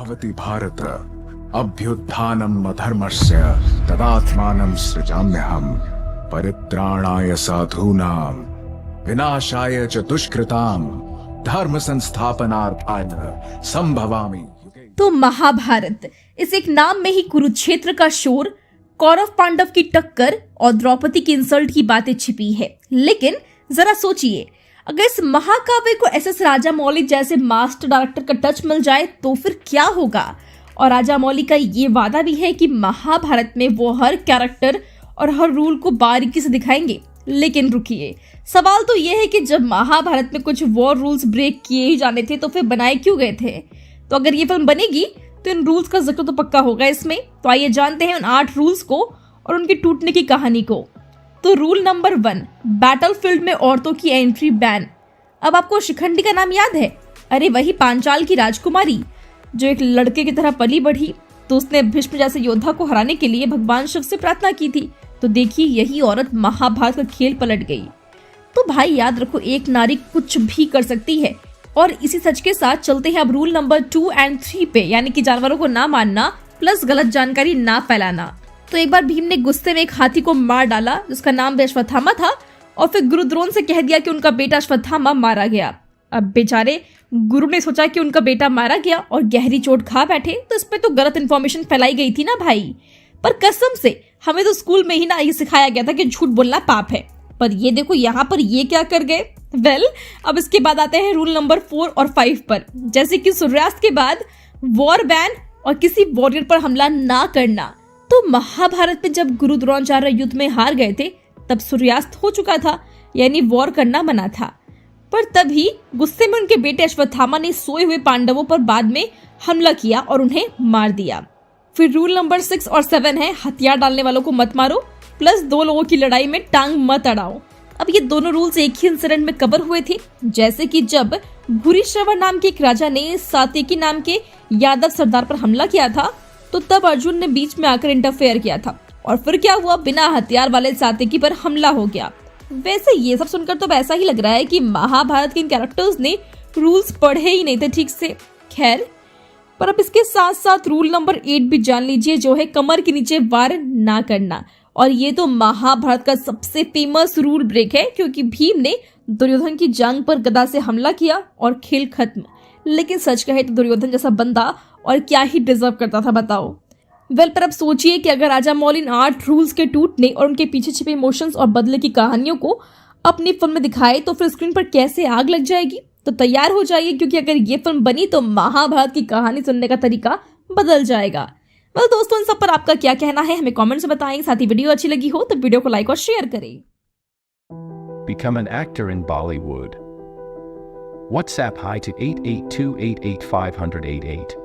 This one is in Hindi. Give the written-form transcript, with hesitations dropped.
भवति भारत अभ्युत्थानम् अधर्मस्य तदात्मानं सृजाम्यहम् परित्राणाय साधूनां विनाशाय च दुष्कृतां धर्म संस्थापनार्थाय संभवामि। तो महाभारत, इस एक नाम में ही कुरुक्षेत्र का शोर, कौरव पांडव की टक्कर और द्रौपदी की इंसल्ट की बातें छिपी है। लेकिन जरा सोचिए, अगर इस महाकाव्य को एस राजामौली जैसे मास्टर डायरेक्टर का टच मिल जाए तो फिर क्या होगा। और राजामौली का ये वादा भी है कि महाभारत में वो हर कैरेक्टर और हर रूल को बारीकी से दिखाएंगे। लेकिन रुकिए, सवाल तो ये है कि जब महाभारत में कुछ वॉर रूल्स ब्रेक किए ही जाने थे तो फिर बनाए क्यों गए थे। तो अगर ये फिल्म बनेगी तो इन रूल्स का जिक्र तो पक्का होगा इसमें। तो आइए जानते हैं उन 8 रूल्स को और उनके टूटने की कहानी को। तो रूल नंबर 1, बैटलफील्ड में औरतों की एंट्री बैन। अब आपको शिखंडी का नाम याद है? अरे वही पांचाल की राजकुमारी जो एक लड़के की तरह पली बढ़ी। तो उसने भीष्म जैसे योद्धा को हराने के लिए भगवान शिव से प्रार्थना की थी। तो देखिए, यही औरत महाभारत का खेल पलट गई। तो भाई याद रखो, एक नारी कुछ भी कर सकती है। और इसी सच के साथ चलते हैं अब रूल नंबर 2 और 3 पे, यानी कि जानवरों को ना मानना प्लस गलत जानकारी ना फैलाना। तो एक बार भीम ने गुस्से में एक हाथी को मार डाला जिसका नाम भी अश्वत्थामा था, और फिर गुरु द्रोण से कह दिया कि उनका बेटा अश्वत्थामा मारा गया। अब बेचारे गुरु ने सोचा कि उनका बेटा मारा गया और गहरी चोट खा बैठे, तो इसमें तो गलत इन्फॉर्मेशन फैलाई गई थी ना भाई। पर कसम से हमें तो स्कूल में ही ना ये सिखाया गया था कि झूठ बोलना पाप है। पर ये देखो यहाँ पर ये क्या कर गए। अब इसके बाद आते हैं रूल नंबर 4 और 5 पर, जैसे कि सूर्यास्त के बाद वॉर बैन और किसी वॉरियर पर हमला ना करना। तो महाभारत में जब गुरु द्रोणाचार्य युद्ध में हार गए थे तब सूर्यास्त हो चुका था, यानी वॉर करना मना था। पर तभी गुस्से में उनके बेटे अश्वत्थामा ने सोए हुए पांडवों पर बाद में हमला किया और उन्हें मार दिया। फिर रूल नंबर 6 और 7 है, हथियार डालने वालों को मत मारो प्लस 2 लोगों की लड़ाई में टांग मत अड़ाओ। अब ये दोनों रूल्स एक ही इंसिडेंट में कवर हुए थे, जैसे कि जब भूरिश्रवा नाम के एक राजा ने सात्यकी नाम के यादव सरदार पर हमला किया था, तो तब अर्जुन ने बीच में आकर इंटरफेयर किया था और फिर क्या हुआ, बिना हथियार वाले सात्यकी पर हमला हो गया। वैसे ये सब सुनकर तो ऐसा ही लग रहा है कि महाभारत के इन कैरेक्टर्स ने रूल्स पढ़े ही नहीं थे ठीक से। खैर, पर अब इसके साथ साथ रूल नंबर 8 भी जान लीजिए, जो है कमर के नीचे वार ना करना। और ये तो महाभारत का सबसे फेमस रूल ब्रेक है, क्योंकि भीम ने दुर्योधन की जांघ पर गदा से हमला किया और खेल खत्म। लेकिन सच कहे तो दुर्योधन जैसा बंदा और क्या ही डिजर्व करता था बताओ। पर अब सोचिए कि अगर राजामौली इन 8 रूल्स के टूटने और उनके पीछे छिपे इमोशंस और बदले की कहानियों को अपनी फिल्म में दिखाए तो फिर स्क्रीन पर कैसे आग लग जाएगी। तो तैयार हो जाइए, क्योंकि अगर ये फिल्म बनी तो महाभारत की कहानी सुनने का तरीका बदल जाएगा। दोस्तों, इन सब पर आपका क्या कहना है हमें कमेंट में बताएं। साथ ही वीडियो अच्छी लगी हो तो वीडियो को लाइक और शेयर करें। Become an actor in Bollywood. WhatsApp hi to 8828850088.